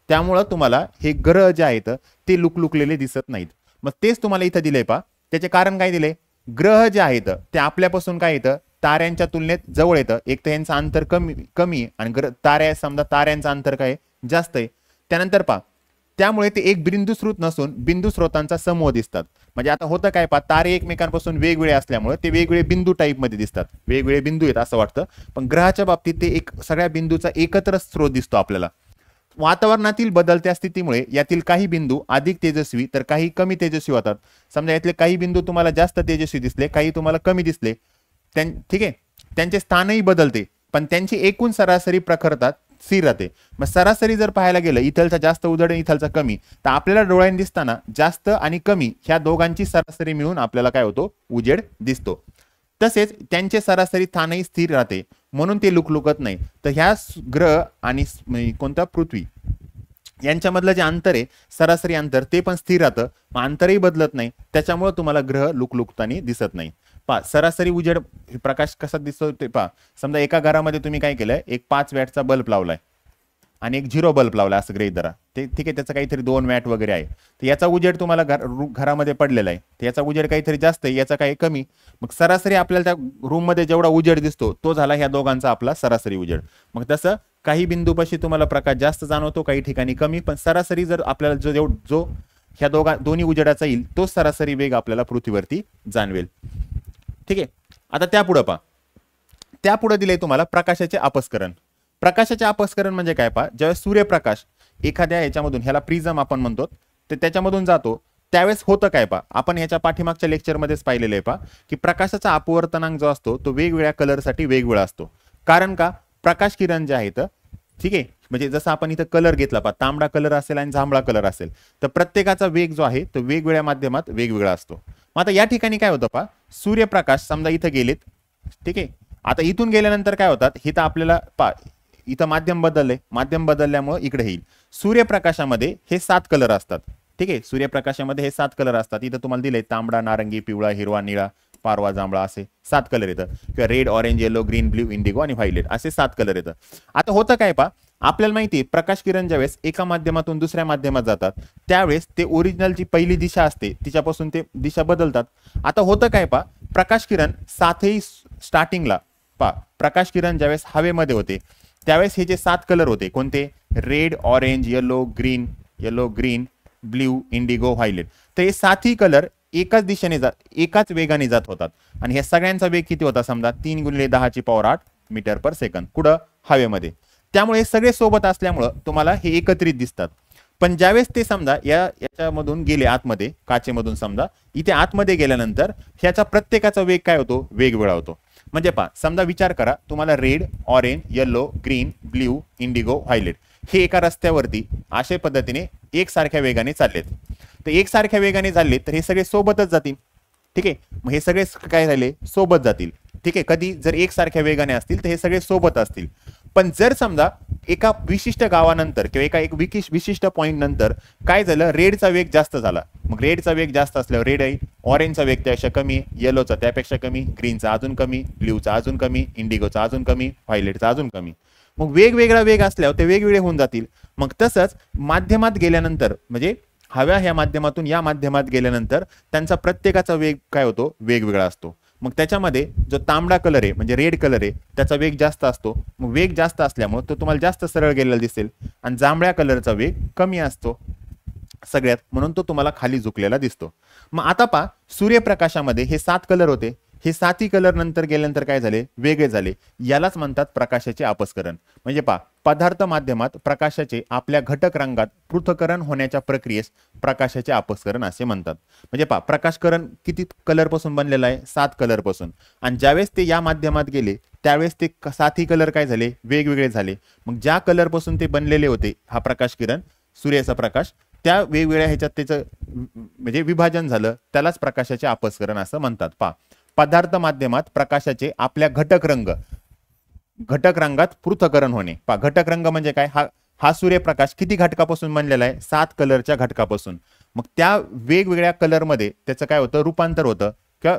त्यामुळं तुम्हाला हे ग्रह जे आहेत ते लुकलुकलेले दिसत नाहीत. मग तेच तुम्हाला इथं दिलंय पहा. त्याचे कारण काय दिले? ग्रह जे आहेत ते आपल्यापासून काय येतं ताऱ्यांच्या तुलनेत जवळ येतं. एक तर यांचं अंतर कमी आणि ताऱ्या समजा ताऱ्यांचं अंतर काय जास्त आहे. त्यानंतर पहा त्यामुळे ते एक बिंदू स्रोत नसून बिंदू स्रोतांचा समूह दिसतात. म्हणजे आता होतं काय पहा, तारे एकमेकांपासून वेगवेगळे असल्यामुळे ते वेगवेगळे बिंदू टाईपमध्ये दिसतात, वेगवेगळे बिंदू आहेत असं वाटतं. पण ग्रहाच्या बाबतीत ते एक सगळ्या बिंदूचा एकत्र स्रोत दिसतो आपल्याला. वातावरणातील बदलत्या स्थितीमुळे यातील काही बिंदू अधिक तेजस्वी तर काही कमी तेजस्वी होतात. समजा यातले काही बिंदू तुम्हाला जास्त तेजस्वी दिसले, काही तुम्हाला कमी दिसले, ठीक आहे, त्यांचे स्थानही बदलते पण त्यांची एकूण सरासरी प्रखरता स्थिर राहते. मग सरासरी जर पाहायला गेलं इथलचा जास्त उजेड आणि इथलचा कमी, तर आपल्याला डोळ्यांनी दिसताना जास्त आणि कमी ह्या दोघांची सरासरी मिळून आपल्याला काय होतो उजेड दिसतो. तसेच त्यांचे सरासरी स्थानही स्थिर राहते म्हणून ते लुकलुकत नाही. तर ह्या ग्रह आणि कोणता पृथ्वी यांच्यामधलं जे अंतर आहे सरासरी अंतर ते पण स्थिर राहतं, मग अंतरही बदलत नाही, त्याच्यामुळे तुम्हाला ग्रह लुकलुकताना दिसत नाही. पहा सरासरी उजेड प्रकाश कसा दिसतो ते पहा. समजा एका घरामध्ये तुम्ही काय केलंय एक 5 वॅटचा बल्ब लावलाय आणि एक 0 बल्ब लावलाय असं गृहीत धरा. ते ठीक आहे, त्याचं काहीतरी 2 वॅट वगैरे आहे. तर याचा उजेड तुम्हाला घरामध्ये पडलेला आहे, तर याचा उजेड काहीतरी जास्त आहे, याचा काही कमी. मग सरासरी आपल्याला त्या रूम मध्ये जेवढा उजेड दिसतो तो झाला ह्या दोघांचा आपला सरासरी उजेड. मग तसं काही बिंदूपाशी तुम्हाला प्रकाश जास्त जाणवतो, काही ठिकाणी कमी, पण सरासरी जर आपल्याला जो ह्या दोन्ही उजेडाचा येईल तो सरासरी वेग आपल्याला पृथ्वीवरती जाणवेल. ठीक आहे, आता त्यापुढे पहा. त्यापुढे दिले तुम्हाला प्रकाशाचे अपस्करण. प्रकाशाचे अपस्करण म्हणजे काय पहा, ज्यावेळेस सूर्यप्रकाश एखाद्या ह्याच्यामधून, ह्याला प्रिझम आपण म्हणतो, तर त्याच्यामधून जातो त्यावेळेस होतं काय पहा. आपण ह्याच्या पाठीमागच्या लेक्चरमध्येच पाहिलेलं आहे पहा की प्रकाशाचा अपवर्तनांक जो असतो तो वेगवेगळ्या कलरसाठी वेगवेगळा असतो. कारण का, प्रकाश किरण जे आहेत ठीक आहे, म्हणजे जसं आपण इथं कलर घेतला पहा, तांबडा कलर असेल आणि जांभळा कलर असेल, तर प्रत्येकाचा वेग जो आहे तो वेगवेगळ्या माध्यमात वेगवेगळा असतो. मग आता या ठिकाणी काय होतं पहा, सूर्यप्रकाश समजा इथं गेलेत, ठीक आहे, आता इथून गेल्यानंतर काय होतात, इथं आपल्याला पहा इथं माध्यम बदलले, माध्यम बदलल्यामुळे इकडे येईल. सूर्यप्रकाशामध्ये हे 7 कलर असतात. ठीक आहे, सूर्यप्रकाशामध्ये हे 7 कलर असतात. इथं तुम्हाला दिले तांबडा, नारंगी, पिवळा, हिरवा, निळा, पारवा, जांभळा असे 7 कलर येतात, किंवा red, orange, yellow, green, blue, Indigo आणि व्हायलेट असे 7 कलर येतात. आता होतं काय पहा, आपल्याला माहिती आहे प्रकाश किरण ज्यावेळेस एका माध्यमातून दुसऱ्या माध्यमात जातात त्यावेळेस ते ओरिजिनल जी पहिली दिशा असते तिच्यापासून ते दिशा बदलतात. आता होतं काय पहा, प्रकाश किरण सातही स्टार्टिंगला पहा, प्रकाश किरण ज्यावेळेस हवेमध्ये होते त्यावेळेस हे जे 7 कलर होते कोणते, red, orange, yellow, green, blue, Indigo, violet, तर हे 7ही कलर एकाच दिशेने एकाच वेगाने जात होतात. आणि ह्या सगळ्यांचा वेग किती होता समजा 3 × 10⁸ मीटर पर सेकंद कुठं हवेमध्ये. त्यामुळे सगळे सोबत असल्यामुळं तुम्हाला हे एकत्रित दिसतात. पण ज्यावेळेस ते समजा याच्यामधून गेले आतमध्ये, काचेमधून समजा इथे आतमध्ये गेल्यानंतर ह्याचा प्रत्येकाचा वेग काय होतो, वेगवेगळा होतो. म्हणजे पहा समजा विचार करा, तुम्हाला red, orange, yellow, green, blue, Indigo, violet हे एका रस्त्यावरती अशा पद्धतीने एकसारख्या वेगाने चाललेत. तर एकसारख्या वेगाने चालले तर हे सगळे सोबतच जातील. ठीक आहे, मग हे सगळे काय झाले सोबत जातील. ठीक आहे, कधी जर एकसारख्या वेगाने असतील तर हे सगळे सोबत असतील. पण जर समजा एका विशिष्ट गावानंतर किंवा एक विशिष्ट पॉईंट नंतर काय झालं, रेडचा वेग जास्त झाला. मग रेडचा वेग जास्त असल्यावर रेड आहे, ऑरेंजचा वेग त्यापेक्षा कमी, येलोचा त्यापेक्षा कमी, ग्रीनचा अजून कमी, ब्ल्यूचा अजून कमी, इंडिगोचा अजून कमी, व्हायलेटचा अजून कमी. मग वेगवेगळा वेग असल्यावर ते वेगवेगळे होऊन जातील. मग तसंच माध्यमात गेल्यानंतर म्हणजे हव्या ह्या माध्यमातून या माध्यमात गेल्यानंतर त्यांचा प्रत्येकाचा वेग काय होतो, वेगवेगळा असतो. मग त्याच्यामध्ये जो तांबडा कलर आहे म्हणजे रेड कलर आहे त्याचा वेग जास्त असतो. मग वेग जास्त असल्यामुळे तो तुम्हाला जास्त सरळ गेलेला दिसेल. आणि जांभळ्या कलरचा वेग कमी असतो सगळ्यात, म्हणून तो तुम्हाला खाली झुकलेला दिसतो. मग आता पहा, सूर्यप्रकाशामध्ये हे 7 कलर होते, हे 7ही कलर नंतर गेल्यानंतर काय झाले, वेगळे झाले. यालाच म्हणतात प्रकाशाचे आपसकरण. म्हणजे पहा, पदार्थ माध्यमात प्रकाशाचे आपल्या घटक रंगात पृथक्करण होण्याच्या प्रक्रियेस प्रकाशाचे आपसकरण असे म्हणतात. म्हणजे पहा, प्रकाशकरण किती कलर पासून बनलेलं आहे, 7 कलर पासून. आणि ज्यावेळेस ते या माध्यमात गेले त्यावेळेस ते 7ही कलर काय झाले, वेगवेगळे झाले. मग ज्या कलर पासून ते बनलेले होते हा प्रकाश किरण, सूर्याचा प्रकाश, त्या वेगवेगळ्या ह्याच्यात त्याचं म्हणजे विभाजन झालं, त्यालाच प्रकाशाचे आपसकरण असं म्हणतात. पहा, पदार्थ माध्यमात प्रकाशाचे आपल्या घटक रंगात पृथक्करण होणे. पहा, घटक रंग म्हणजे काय, हा सूर्यप्रकाश किती घटकापासून बनलेला आहे, 7 कलरच्या घटकापासून. मग त्या वेगवेगळ्या कलरमध्ये त्याचं काय होतं, रूपांतर होतं किंवा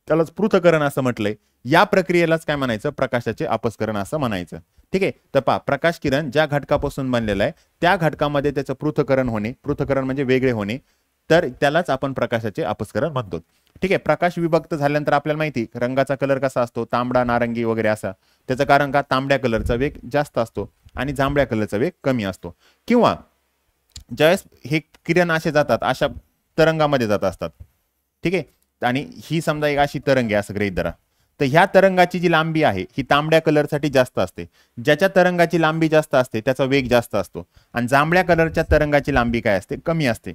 त्यालाच पृथक्करण असं म्हटलंय. या प्रक्रियेलाच काय म्हणायचं, प्रकाशाचे आपसकरण असं म्हणायचं. ठीक आहे. तर पहा, प्रकाश किरण ज्या घटकापासून बनलेला आहे त्या घटकामध्ये त्याचं पृथक्करण होणे, पृथक्करण म्हणजे वेगळे होणे, तर त्यालाच आपण प्रकाशाचे आपसकरण म्हणतो. ठीक आहे. प्रकाश विभक्त झाल्यानंतर आपल्याला माहिती रंगाचा कलर कसा असतो, तांबडा, नारंगी वगैरे असा. त्याचं कारण का, तांबड्या कलरचा वेग जास्त असतो आणि जांभळ्या कलरचा वेग कमी असतो. किंवा ज्यावेळेस हे किरण असे जातात, अशा तरंगामध्ये जात असतात. ठीक आहे. आणि ही समजा एक अशी तरंग आहे असं गृहीत धरा. तर ह्या तरंगाची जी लांबी आहे ही तांबड्या कलरसाठी जास्त असते. ज्याच्या तरंगाची लांबी जास्त असते त्याचा वेग जास्त असतो. आणि जांभळ्या कलरच्या तरंगाची लांबी काय असते, कमी असते.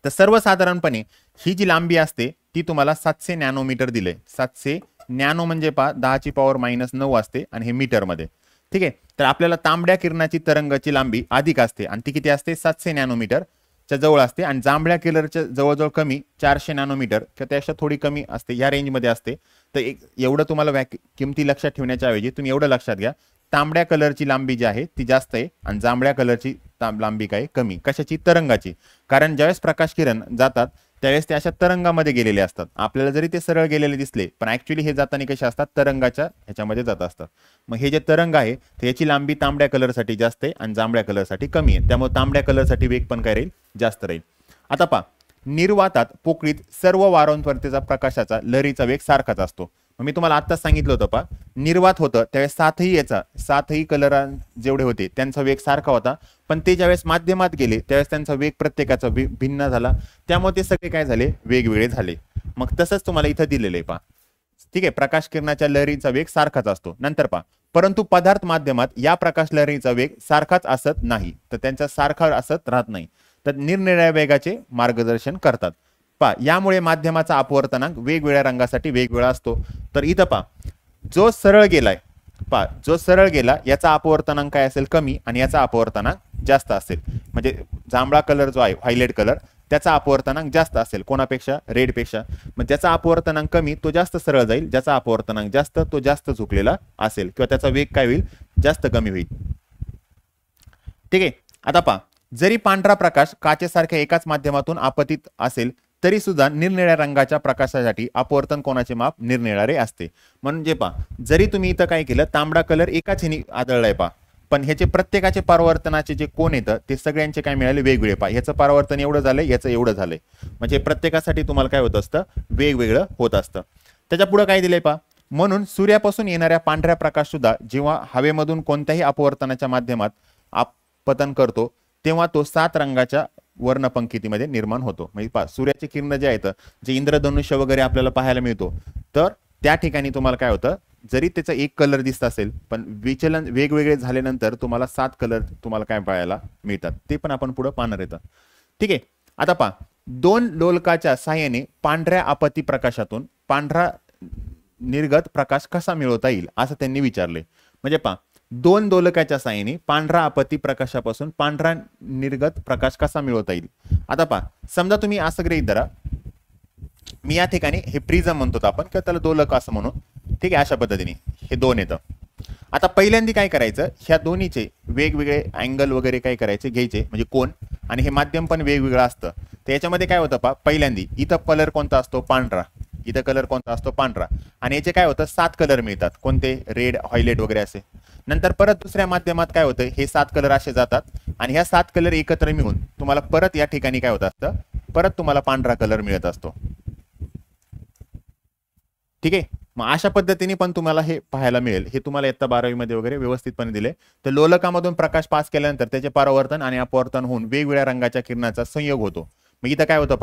तर सर्वसाधारणपणे ही जी लांबी असते ती तुम्हाला 700 नॅनोमीटर दिले. 700 नॅनो म्हणजे 10⁻⁹ असते आणि हे मीटरमध्ये. ठीक आहे. तर आपल्याला तांबड्या किरणाची तरंगाची लांबी अधिक असते आणि ती किती असते, 700 नॅनोमीटर च्या जवळ असते. आणि जांभळ्या कलरच्या जवळजवळ कमी 400 नॅनोमीटर किंवा त्यापेक्षा थोडी कमी असते, या रेंजमध्ये असते. तर एवढं तुम्हाला किमती लक्षात ठेवण्याच्या ऐवजी तुम्ही एवढं लक्षात घ्या, तांबड्या कलरची लांबी जी आहे ती जास्त आहे आणि जांभळ्या कलरची लांबी काय, कमी. कशाची, तरंगाची. कारण ज्यावेळेस प्रकाश किरण जातात त्यावेळेस ते अशा तरंगामध्ये गेलेले असतात. आपल्याला जरी ते सरळ गेलेले दिसले पण ऍक्च्युली हे जाताना कसे असतात, तरंगाच्या ह्याच्यामध्ये जात असतात. मग हे जे तरंग आहे याची लांबी तांबड्या कलरसाठी जास्त आहे आणि जांभळ्या कलरसाठी कमी आहे. त्यामुळे तांबड्या कलरसाठी वेग पण काय राहील, जास्त राहील. आता पहा, निर्वातात पोकळीत सर्व वारंवारतेचा प्रकाशाचा लहरीचा वेग सारखाच असतो. मी तुम्हाला आत्ताच सांगितलं होतं, पहा, निर्वात होतं त्यावेळेस 7ही कलर जेवढे होते त्यांचा वेग सारखा होता. पण ते ज्यावेळेस माध्यमात गेले त्यावेळेस त्यांचा वेग प्रत्येकाचा भिन्न झाला. त्यामुळे ते सगळे काय झाले, वेगवेगळे झाले. मग तसंच तुम्हाला इथं दिलेलं आहे, पहा. ठीक आहे. प्रकाश किरणाच्या लहरीचा वेग सारखाच असतो. नंतर पहा, परंतु पदार्थ माध्यमात या प्रकाश लहरीचा वेग सारखाच असत नाही. तर त्यांचा सारखा असत राहत नाही. तर निरनिराळ्या वेगाचे मार्गदर्शन करतात. पहा, यामुळे माध्यमाचा अपवर्तनांक वेगवेगळ्या रंगासाठी वेगवेगळा असतो. तर इथं पहा, जो सरळ गेलाय, पहा, जो सरळ गेला याचा अपवर्तनांक काय असेल, कमी, आणि याचा अपवर्तनांक जास्त असेल. म्हणजे जांभळा कलर जो आहे, व्हायलेट कलर, त्याचा अपवर्तनांक जास्त असेल कोणापेक्षा, रेडपेक्षा. मग ज्याचा अपवर्तनांक कमी तो जास्त सरळ जाईल, ज्याचा अपवर्तनांक जास्त तो जास्त झुकलेला असेल किंवा त्याचा वेग काय होईल, जास्त कमी होईल. ठीक आहे. आता पहा, जरी पांढरा प्रकाश काचेसारख्या एकाच माध्यमातून आपतित असेल तरी सुद्धा निरनिळ्या रंगाच्या प्रकाशासाठी अपवर्तन कोणाचे माप निरनिराळे असते. म्हणजे पहा, जरी तुम्ही इथं काय केलं, तांबडा कलर एकाच ह्यानी आढळलाय, पहा, पण ह्याचे प्रत्येकाचे परावर्तनाचे जे कोन येतं ते सगळ्यांचे काय मिळाले, वेगवेगळे. पहा, ह्याचं परावर्तन एवढं झालंय, याचं एवढं झालंय. म्हणजे प्रत्येकासाठी तुम्हाला काय होत असतं, वेगवेगळं होत असतं. त्याच्या पुढे काय दिलंय, पहा, म्हणून सूर्यापासून येणाऱ्या पांढऱ्या प्रकाश सुद्धा जेव्हा हवेमधून कोणत्याही अपवर्तनाच्या माध्यमात आपतन करतो तेव्हा तो 7 रंगाच्या वर्णपंक्तीमध्ये निर्माण होतो. म्हणजे पहा, सूर्याचे किरण जे आहेत, जे इंद्रधनुष्य वगैरे आपल्याला पाहायला मिळतो, तर त्या ठिकाणी तुम्हाला काय होतं, जरी त्याचा एक कलर दिसत असेल पण विचलन वेगवेगळे झाल्यानंतर तुम्हाला 7 कलर तुम्हाला काय पाहायला मिळतात. ते पण आपण पुढे पाहणार येतं. ठीक आहे. आता पहा, 2 लोलकाच्या साहाय्याने पांढऱ्या आपत्ती प्रकाशातून पांढरा निर्गत प्रकाश कसा मिळवता येईल असं त्यांनी विचारले. म्हणजे पहा, 2 दोलकाच्या साहाय्याने पांढरा आपत्ती प्रकाशापासून पांढरा निर्गत प्रकाश कसा मिळवता येईल. आता पहा, समजा तुम्ही असं गृहीत धरा मी या ठिकाणी हे प्रिझम म्हणतो आपण किंवा त्याला दोलक असं म्हणू. ठीक आहे, अशा पद्धतीने हे दोन येतं. आता पहिल्यांदा काय करायचं, ह्या दोन्हीचे वेगवेगळे अँगल वगैरे काय करायचे घ्यायचे, म्हणजे कोण, आणि हे माध्यम पण वेगवेगळं असतं. तर याच्यामध्ये काय होतं पहिल्यांदा इथं कलर कोणता असतो, पांढरा. इथं कलर कोणता असतो, पांढरा. आणि याचे काय होतं 7 कलर मिळतात, कोणते, रेड, व्हायलेट वगैरे असे. नंतर परत दुसऱ्या माध्यमात काय होतं, हे 7 कलर असे जातात आणि ह्या 7 कलर एकत्र मिळून तुम्हाला परत या ठिकाणी काय होत असतं, परत तुम्हाला पांढरा कलर मिळत असतो. ठीक आहे, मग अशा पद्धतीने पण तुम्हाला हे पाहायला मिळेल. हे तुम्हाला इयत्ता 12वी मध्ये वगैरे व्यवस्थितपणे दिले. तर लोलकामधून प्रकाश पास केल्यानंतर त्याचे परावर्तन आणि अपवर्तन होऊन वेगवेगळ्या रंगाच्या किरणाचा संयोग होतो. मग इथं काय होतं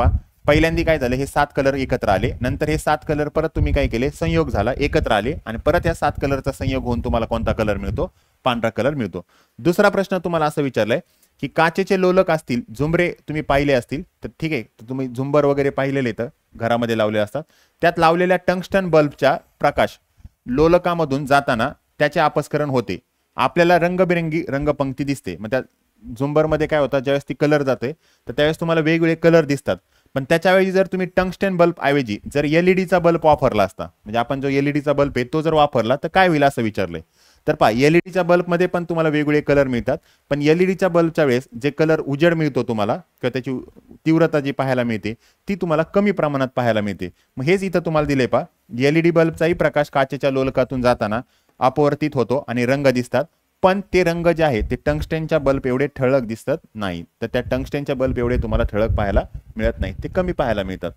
पहिल्यांदा काय झालं, हे 7 कलर एकत्र आले. नंतर हे 7 कलर परत तुम्ही काय केले, संयोग झाला, एकत्र आले आणि परत या 7 कलरचा संयोग होऊन तुम्हाला कोणता कलर मिळतो, पांढरा कलर मिळतो. दुसरा प्रश्न तुम्हाला असं विचारलाय की काचेचे लोलक असतील, झुंबरे तुम्ही पाहिले असतील तर ठीक आहे, तर तुम्ही झुंबर वगैरे पाहिलेले तर घरामध्ये लावले असतात. त्यात लावलेल्या टंगस्टन बल्बच्या प्रकाश लोलकामधून जाताना त्याचे अपस्करण होते. आपल्याला रंगबिरंगी रंगपंक्ती दिसते. मग त्या झुंबरमध्ये काय होतं, ज्यावेळेस ती कलर जाते तर त्यावेळेस तुम्हाला वेगवेगळे कलर दिसतात. पण त्याच्याऐवजी जर तुम्ही टंगस्टन बल्ब ऐवजी जर एलईडीचा बल्ब वापरला असता, म्हणजे आपण जो एलईडीचा बल्ब आहे तो जर वापरला तर काय होईल असं विचारलंय. तर एलईडीच्या बल्बमध्ये पण तुम्हाला वेगवेगळे कलर मिळतात. पण एलईडीच्या बल्बच्या वेळेस जे कलर उजेड मिळतो तुम्हाला किंवा त्याची तीव्रता जी पाहायला मिळते ती तुम्हाला कमी प्रमाणात पाहायला मिळते. मग हेच इथं तुम्हाला दिले एलईडी बल्बचाही प्रकाश काचेच्या लोलकातून जाताना अपवर्तित होतो आणि रंग दिसतात. पण ते रंग जे आहे ते टंगस्टनच्या बल्ब एवढे ठळक दिसत नाही. तर त्या टंगस्टनच्या बल्ब एवढे तुम्हाला ठळक पाहायला मिळत नाही, ते कमी पाहायला मिळतात.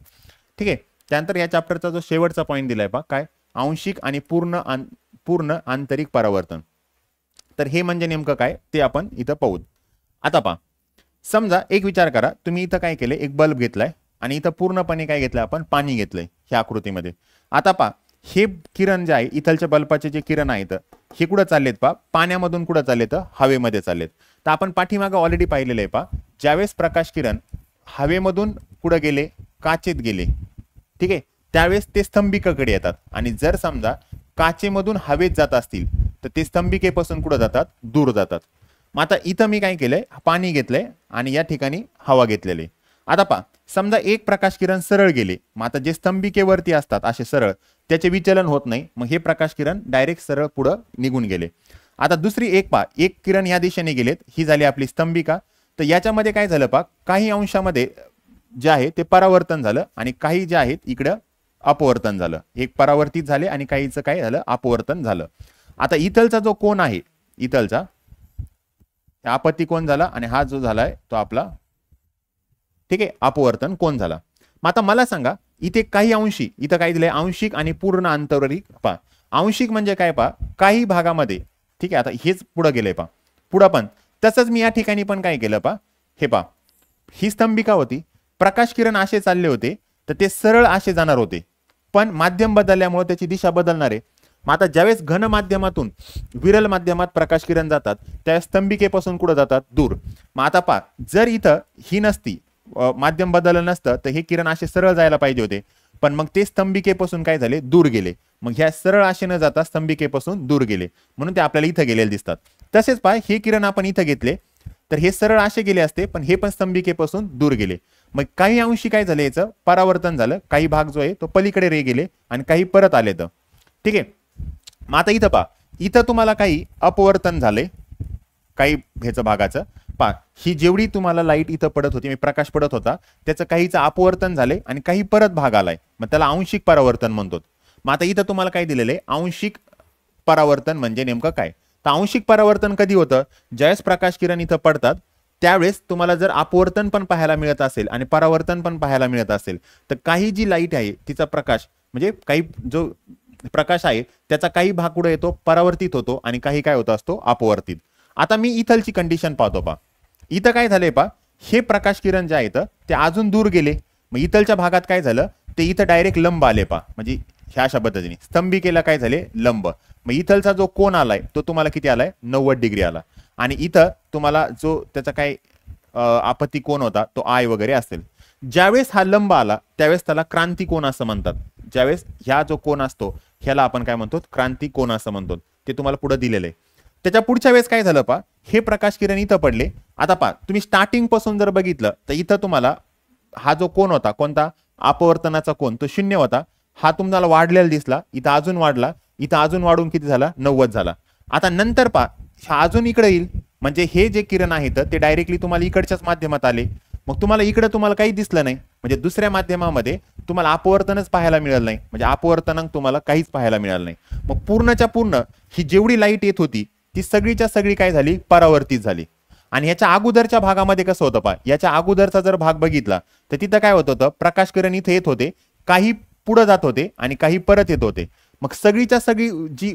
ठीक आहे, त्यानंतर या चॅप्टरचा जो शेवटचा पॉईंट दिलाय काय, आंशिक आणि पूर्ण आंतरिक परावर्तन. तर हे म्हणजे नेमकं काय ते आपण इथं पाहू. आता समजा एक विचार करा, तुम्ही इथं काय केलंय, एक बल्ब घेतलाय आणि इथं पूर्णपणे काय घेतलंय आपण, पाणी घेतलंय ह्या आकृतीमध्ये. आता हे किरण जे आहे, इथलच्या बल्बाचे जे किरण आहेत हे कुठं चाललेत पाण्यामधून कुठं चाललेत, हवेमध्ये चाललेत. तर आपण पाठीमागं ऑलरेडी पाहिलेलं आहे ज्यावेळेस प्रकाश किरण हवेमधून कुठं गेले, काचेत गेले, ठीक आहे, त्यावेळेस ते स्तंभिकाकडे येतात. आणि जर समजा काचेमधून हवेत जात असतील तर ते स्तंभिकेपासून कुठं जातात, दूर जातात. मग आता इथं मी काय केलंय, पाणी घेतलंय आणि या ठिकाणी हवा घेतलेली. आता समजा एक प्रकाश किरण सरळ गेले, मग आता जे स्तंभिकेवरती असतात असे सरळ, त्याचे विचलन होत नाही. मग हे प्रकाश किरण डायरेक्ट सरळ पुढं निघून गेले. आता दुसरी एक किरण या दिशेने गेलेत, ही झाली आपली स्तंभिका. तर याच्यामध्ये काय झालं काही अंशामध्ये जे आहे ते परावर्तन झालं आणि काही जे आहेत इकडं अपवर्तन झालं. एक परावर्तित झाले आणि काहीचं काय झालं, अपवर्तन झालं. आता इथलचा जो कोन आहे, इथलचा आपत्ती कोण झाला आणि हा जो झालाय तो आपला ठीक आहे अपवर्तन कोण झाला. मग आता मला सांगा, इथे काही अंशी, इथं काय दिलंय, आंशिक आणि पूर्ण आंतरिक. आंशिक म्हणजे काय काही भागामध्ये, ठीक आहे, आता हेच पुढे गेलंय पुढं पण तसंच मी या ठिकाणी पण काय केलं हे ही स्तंभिका होती, प्रकाश किरण असे चालले होते तर ते सरळ असे जाणार होते. पण माध्यम बदलल्यामुळे त्याची दिशा बदलणार आहे. मग आता ज्यावेळेस घन माध्यमातून विरल माध्यमात प्रकाश किरण जातात त्या स्तंभिकेपासून कुठं जातात, दूर. मग आता जर इथं ही नसती, माध्यम बदललं नसतं तर हे किरण असे सरळ जायला पाहिजे होते. पण मग ते स्तंभिकेपासून काय झाले, दूर गेले. मग ह्या सरळ असे न जाता स्तंभिकेपासून दूर गेले, म्हणून ते आपल्याला इथं गेलेले दिसतात. तसेच हे किरण आपण इथं घेतले तर हे सरळ असे गेले असते, पण हे पण स्तंभिकेपासून दूर गेले. मग काही अंशी काय झाले, याचं परावर्तन झालं, काही भाग जो आहे तो पलीकडे रे गेले आणि काही परत आले. तर ठीक आहे, मग आता इथं इथं तुम्हाला काही अपवर्तन झाले, काही ह्याचं भागाचं ही जेवढी तुम्हाला लाईट इथं पडत होती, प्रकाश पडत होता, त्याचं काहीचं अपवर्तन झाले आणि काही परत भाग आलाय. मग त्याला आंशिक परावर्तन म्हणतो. मग आता इथं तुम्हाला काय दिलेलं आहे, आंशिक परावर्तन म्हणजे नेमकं काय. तर आंशिक परावर्तन कधी होतं, ज्यावेळेस प्रकाश किरण इथं पडतात त्यावेळेस तुम्हाला जर अपवर्तन पण पाहायला मिळत असेल आणि परावर्तन पण पाहायला मिळत असेल तर काही जी लाईट आहे तिचा प्रकाश म्हणजे काही जो प्रकाश आहे त्याचा काही भाग कुठे येतो, परावर्तित होतो आणि काही काय होत असतो, अपवर्तित. आता मी इथलची कंडिशन पाहतो इथं काय झालंय हे प्रकाश किरण जे आहेत ते अजून दूर गेले. मग इथलच्या भागात काय झालं, ते इथं डायरेक्ट लंब आले म्हणजे ह्या अशा पद्धतीने स्तंभिकेला काय झाले, लंब. मग इथलचा जो कोन आलाय तो तुम्हाला किती आलाय, 90 डिग्री आला. आणि इथं तुम्हाला जो त्याचा काय आपत्ती कोन होता तो आय वगैरे असेल. ज्यावेळेस हा लंब आला त्यावेळेस त्याला क्रांती कोन असं म्हणतात. ज्यावेळेस ह्या जो कोन असतो ह्याला आपण काय म्हणतो, क्रांती कोन असं म्हणतो. ते तुम्हाला पुढे दिलेलं आहे. त्याच्या पुढच्या वेळेस काय झालं हे प्रकाश किरण इथं पडले. आता तुम्ही स्टार्टिंग पासून जर बघितलं तर इथं तुम्हाला हा जो कोन होता कोणता, अपवर्तनाचा कोन तो 0 होता, हा तुम्हाला वाढलेला दिसला, इथं अजून वाढला, इथं अजून वाढून किती झाला 90 झाला. आता नंतर पहा हा अजून इकडे येईल, म्हणजे हे जे किरण आहेत ते डायरेक्टली तुम्हाला इकडच्याच माध्यमात आले, मग तुम्हाला इकडे तुम्हाला काही दिसलं नाही, म्हणजे दुसऱ्या माध्यमामध्ये तुम्हाला अपवर्तनच पाहायला मिळालं नाही, म्हणजे अपवर्तनांक तुम्हाला काहीच पाहायला मिळालं नाही. मग पूर्णच्या पूर्ण ही जेवढी लाईट येत होती ती सगळीच्या सगळी काय झाली परावर्तित झाली. आणि याच्या अगोदरच्या भागामध्ये कसं होतं पहा, याच्या अगोदरचा जर भाग बघितला तर तिथं काय होत होतं, प्रकाश किरण इथे येत होते, काही पुढे जात होते आणि काही परत येत होते. मग सगळीच्या सगळी जी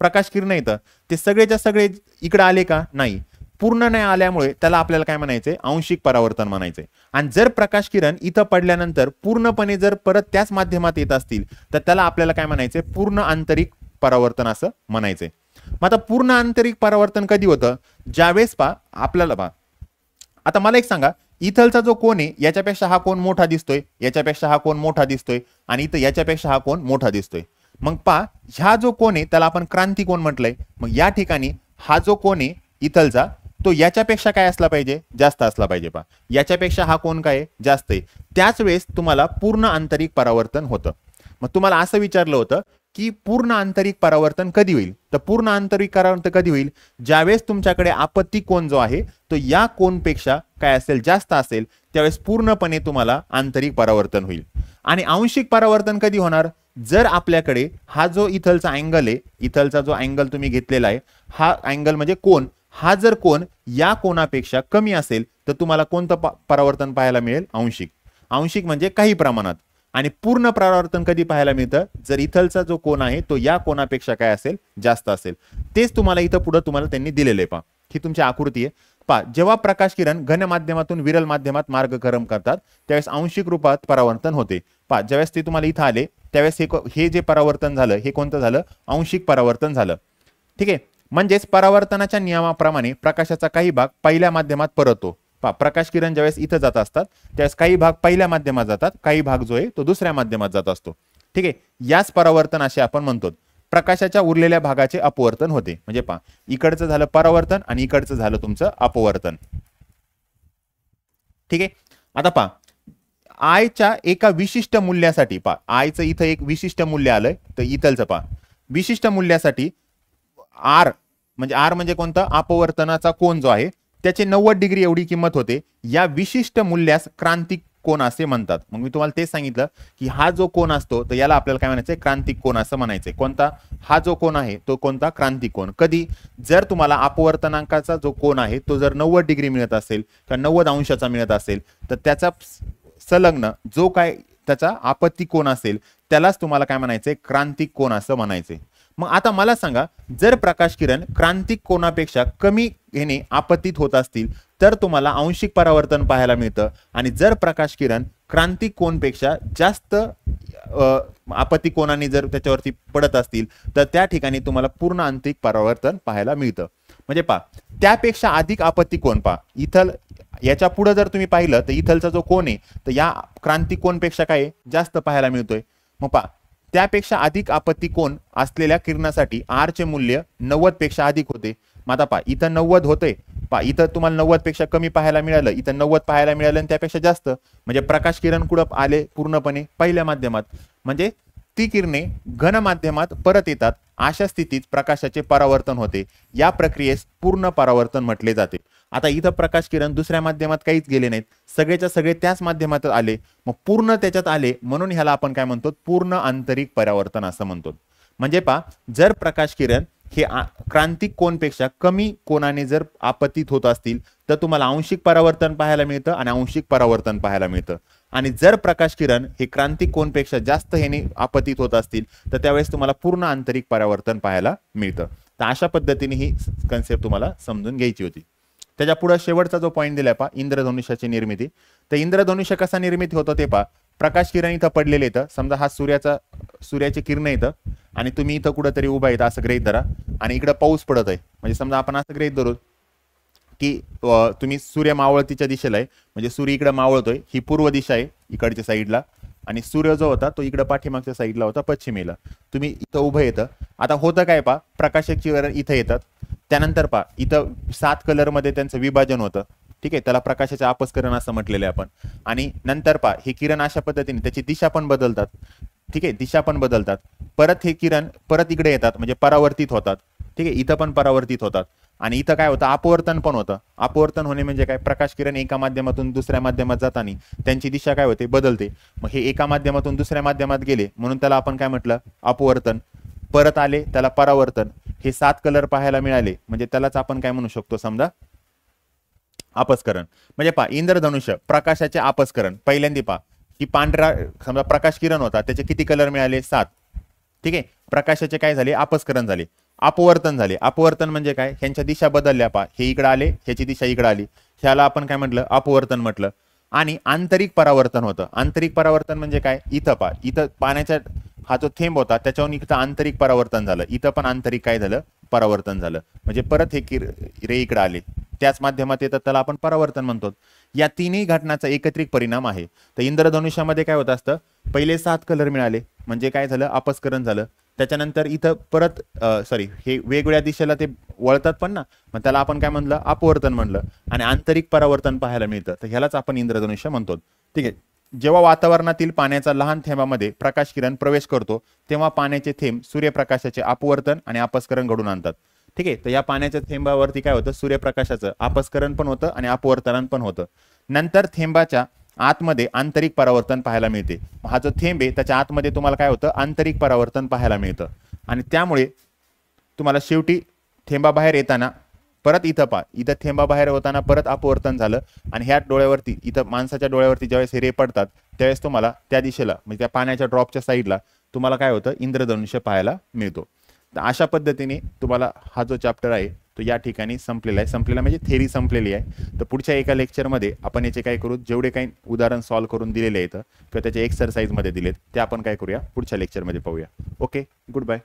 प्रकाश किरण येतं ते सगळेच्या सगळे इकडे आले का, नाही, पूर्ण नाही आल्यामुळे त्याला आपल्याला काय म्हणायचंय, आंशिक परावर्तन म्हणायचंय. आणि जर प्रकाश किरण इथं पडल्यानंतर पूर्णपणे जर परत त्याच माध्यमात येत असतील तर त्याला आपल्याला काय म्हणायचंय, पूर्ण आंतरिक परावर्तन असं म्हणायचंय. मग आता पूर्ण आंतरिक परावर्तन कधी होतं, ज्यावेळेस पहा आपल्याला पहा, आता मला एक सांगा, इथलचा जो कोन आहे याच्यापेक्षा हा कोन मोठा दिसतोय, याच्यापेक्षा हा कोन मोठा दिसतोय आणि इथं याच्यापेक्षा हा कोन मोठा दिसतोय. मग पहा ह्या जो कोन आहे त्याला आपण क्रांती कोन म्हटलंय. मग या ठिकाणी हा जो कोन आहे इथलचा तो याच्यापेक्षा काय असला पाहिजे, जास्त असला पाहिजे. पहा याच्यापेक्षा हा कोन काय जास्त आहे, त्याच वेळेस तुम्हाला पूर्ण आंतरिक परावर्तन होतं. मग तुम्हाला असं विचारलं होतं की पूर्ण आंतरिक परावर्तन कधी होईल, तर पूर्ण आंतरिक परावर्तन कधी होईल, ज्यावेळेस तुमच्याकडे आपत्ती कोन जो आहे तो या कोनपेक्षा काय असेल, जास्त असेल, त्यावेळेस पूर्णपणे तुम्हाला आंतरिक परावर्तन होईल. आणि आंशिक परावर्तन कधी होणार, जर आपल्याकडे हा जो इथलचा अँगल आहे, इथलचा जो अँगल तुम्ही घेतलेला आहे, हा अँगल म्हणजे कोन, हा जर कोन या कोनापेक्षा कमी असेल तर तुम्हाला कोणतं परावर्तन पाहायला मिळेल, आंशिक. आंशिक म्हणजे काही प्रमाणात. आणि पूर्ण परावर्तन कधी पाहायला मिळतं, जर इथलचा जो कोन आहे तो या कोनापेक्षा काय असेल, जास्त असेल. तेच तुम्हाला इथं पुढे तुम्हाला त्यांनी दिलेलं आहे. पहा ही तुमची आकृती आहे. पहा जेव्हा प्रकाश किरण घन माध्यमातून विरल माध्यमात मार्गक्रमण करतात त्यावेळेस आंशिक रूपात परावर्तन होते. पहा ज्यावेळेस ते तुम्हाला इथं आले त्यावेळेस हे जे परावर्तन झालं हे कोणतं झालं, आंशिक परावर्तन झालं. ठीक आहे, म्हणजेच परावर्तनाच्या नियमाप्रमाणे प्रकाशाचा काही भाग पहिल्या माध्यमात परततो. पहा प्रकाश किरण ज्यावेळेस इथं जात असतात त्यावेळेस काही भाग पहिल्या माध्यमात जातात, काही भाग जो आहे तो दुसऱ्या माध्यमात जात असतो. ठीक आहे, याच परावर्तन असे आपण म्हणतो. प्रकाशाच्या उरलेल्या भागाचे अपवर्तन होते. म्हणजे पहा इकडचं झालं परावर्तन आणि इकडचं झालं तुमचं अपवर्तन. ठीक आहे, आता पहा आयच्या एका विशिष्ट मूल्यासाठी, पहा आयचं इथं एक विशिष्ट मूल्य आलंय, तर इथलचं पहा विशिष्ट मूल्यासाठी आर म्हणजे कोणता, अपवर्तनाचा कोन जो आहे त्याचे 90 डिग्री एवढी किंमत होते. या विशिष्ट मूल्यास क्रांतिक कोन असे म्हणतात. मग मी तुम्हाला तेच सांगितलं की हा जो कोन असतो तर याला आपल्याला काय म्हणायचंय, क्रांतिक कोन असं म्हणायचंय. कोणता, हा जो कोन आहे तो कोणता, क्रांतिक कोन. कधी, जर तुम्हाला अपवर्तनांकाचा जो कोन आहे तो जर 90 डिग्री मिळत असेल किंवा 90 अंशाचा मिळत असेल तर त्याचा संलग्न जो काय त्याचा आपत्ती कोन असेल त्यालाच तुम्हाला काय म्हणायचंय, क्रांतिक कोन असं म्हणायचंय. मग आता मला सांगा, जर प्रकाश किरण क्रांतिक कोनापेक्षा कमी ह्याने आपत्तीत होत असतील तर तुम्हाला आंशिक परावर्तन पाहायला मिळतं. आणि जर प्रकाश किरण क्रांतिक कोनपेक्षा जास्त आपत्ती कोनाने जर त्याच्यावरती पडत असतील तर त्या ठिकाणी तुम्हाला पूर्ण आंतरिक परावर्तन पाहायला मिळतं. म्हणजे पहा त्यापेक्षा अधिक आपत्ती कोन, पहा इथल याच्या पुढे जर तुम्ही पाहिलं तर इथलचा जो कोन आहे तर या क्रांतिक कोनपेक्षा काय जास्त पाहायला मिळतोय. मग पहा त्यापेक्षा अधिक आपत्ती कोन असलेल्या किरणासाठी आर चे मूल्य 90 पेक्षा अधिक होते. मग आता पहा इथं 90 होते, पहा इथं तुम्हाला 90 पेक्षा कमी पाहायला मिळालं, इथं 90 पाहायला मिळालं आणि त्यापेक्षा जास्त, म्हणजे प्रकाश किरण कुठं आले, पूर्णपणे पहिल्या माध्यमात. म्हणजे ती किरणे घन माध्यमात परत येतात, अशा स्थितीत प्रकाशाचे परावर्तन होते. या प्रक्रियेस पूर्ण परावर्तन म्हटले जाते. आता इथं प्रकाश किरण दुसऱ्या माध्यमात काहीच गेले नाहीत, सगळेच्या सगळे त्याच माध्यमात आले, मग पूर्ण त्याच्यात आले, म्हणून ह्याला आपण काय म्हणतो, पूर्ण आंतरिक परावर्तन असं म्हणतो. म्हणजे पहा जर प्रकाश किरण हे क्रांतिक कोनपेक्षा कमी कोनाने जर आपत्तीत होत असतील तर तुम्हाला आंशिक परावर्तन पाहायला मिळतं आणि आंशिक परावर्तन पाहायला मिळतं. आणि जर प्रकाश किरण हे क्रांतिक कोनपेक्षा जास्त ह्याने आपत्तीत होत असतील तर त्यावेळेस तुम्हाला पूर्ण आंतरिक परावर्तन पाहायला मिळतं. तर अशा पद्धतीने ही कन्सेप्ट तुम्हाला समजून घ्यायची होती. त्याच्या पुढे शेवटचा जो पॉईंट दिलाय पहा, इंद्रधनुष्याची निर्मिती. तर इंद्रधनुष्य कसा निर्मिती होतं ते पहा. प्रकाश किरण इथं पडलेले येतं, समजा हा सूर्याची किरण येतं आणि तुम्ही इथं कुठंतरी उभा येतं असं गृहीत धरा आणि इकडं पाऊस पडत आहे. म्हणजे समजा आपण असं गृहीत धरू की तुम्ही सूर्य मावळतीच्या दिशेला आहे, म्हणजे सूर्य इकडे मावळतोय, ही पूर्व दिशा आहे इकडच्या साईडला, आणि सूर्य जो होता तो इकडे पाठीमागच्या साईडला होता पश्चिमेला. तुम्ही इथं उभं येतं. आता होतं काय पहा, प्रकाशाची किरण इथं येतात, त्यानंतर पहा इथं 7 कलरमध्ये त्यांचं विभाजन होतं. ठीक आहे, त्याला प्रकाशाचे अपस्करण असं म्हटलेलं आहे आपण. आणि नंतर पहा हे किरण अशा पद्धतीने त्याची दिशा पण बदलतात. ठीक आहे, दिशा पण बदलतात. परत हे किरण परत इकडे येतात म्हणजे परावर्तित होतात. ठीक आहे, इथं पण परावर्तित होतात. आणि इथं काय होतं, अपवर्तन पण होतं. अपवर्तन होणे म्हणजे काय, प्रकाश किरण एका माध्यमातून दुसऱ्या माध्यमात जाताना त्यांची दिशा काय होते, बदलते. मग हे एका माध्यमातून दुसऱ्या माध्यमात गेले म्हणून त्याला आपण काय म्हटलं, अपवर्तन. परत आले त्याला परावर्तन. हे 7 कलर पाहायला मिळाले म्हणजे त्यालाच आपण काय म्हणू शकतो, समजा अपस्करण. म्हणजे पहा इंद्रधनुष्य प्रकाशाचे अपस्करण. पहिल्यांदा पहा ही पांढरा समजा प्रकाश किरण होता, त्याचे किती कलर मिळाले, 7. ठीक आहे, प्रकाशाचे काय झाले, अपस्करण झाले, अपवर्तन झाले. अपवर्तन म्हणजे काय, ह्यांच्या दिशा बदलल्या. पहा हे इकडे आले, ह्याची दिशा इकडे आली, ह्याला आपण काय म्हटलं, अपवर्तन म्हटलं. आणि आंतरिक परावर्तन होतं. आंतरिक परावर्तन म्हणजे काय, इथं पहा इथं पाण्याच्या हा जो थेंब होता त्याच्यावरून इथं आंतरिक परावर्तन झालं, इथं पण आंतरिक काय झालं, परावर्तन झालं. म्हणजे परत हे रे इकडे आले, त्याच माध्यमात येतात, त्याला आपण परावर्तन म्हणतो. या तिन्ही घटनाचा एकत्रित परिणाम आहे. तर इंद्रधनुष्यामध्ये काय होत असतं, पहिले 7 कलर मिळाले म्हणजे काय झालं, अपस्करण झालं. त्याच्यानंतर इथं परत हे वेगवेगळ्या दिशेला ते वळतात पण ना, मग त्याला आपण काय म्हणलं, अपवर्तन म्हणलं. आणि आंतरिक परावर्तन पाहायला मिळतं, तर ह्यालाच आपण इंद्रधनुष्य म्हणतो. ठीक आहे, जेव्हा वातावरणातील पाण्याचा लहान थेंबामध्ये प्रकाश किरण प्रवेश करतो तेव्हा पाण्याचे थेंब सूर्यप्रकाशाचे अपवर्तन आणि अपस्करण घडून आणतात. ठीक आहे, तर या पाण्याच्या थेंबावरती काय होतं, सूर्यप्रकाशाचं अपस्करण पण होतं आणि अपवर्तन पण होतं. नंतर थेंबाच्या आतमध्ये आंतरिक परावर्तन पाहायला मिळते. हा जो थेंब आहे त्याच्या आतमध्ये तुम्हाला काय होतं, आंतरिक परावर्तन पाहायला मिळतं. आणि त्यामुळे तुम्हाला शेवटी थेंबाबाहेर येताना परत इथं पहा, इथं थेंबाबाहेर होताना परत अपवर्तन झालं. आणि ह्या डोळ्यावरती, इथं माणसाच्या डोळ्यावरती ज्यावेळेस हे रे पडतात त्यावेळेस तुम्हाला त्या दिशेला म्हणजे त्या पाण्याच्या ड्रॉपच्या साईडला तुम्हाला काय होतं, इंद्रधनुष्य पाहायला मिळतो. तर अशा पद्धतीने तुम्हाला हा जो चॅप्टर आहे तो या ठिकाणी संपलेला आहे. संपलेला म्हणजे थेरी संपलेली आहे. तर पुढच्या एका लेक्चरमध्ये आपण याचे काय करू, जेवढे काही उदाहरण सॉल्व्ह करून दिलेले आहेत किंवा त्याचे एक्सरसाइजमध्ये दिलेत ते आपण काय करूया, पुढच्या लेक्चरमध्ये पाहूया. Okay, good bye.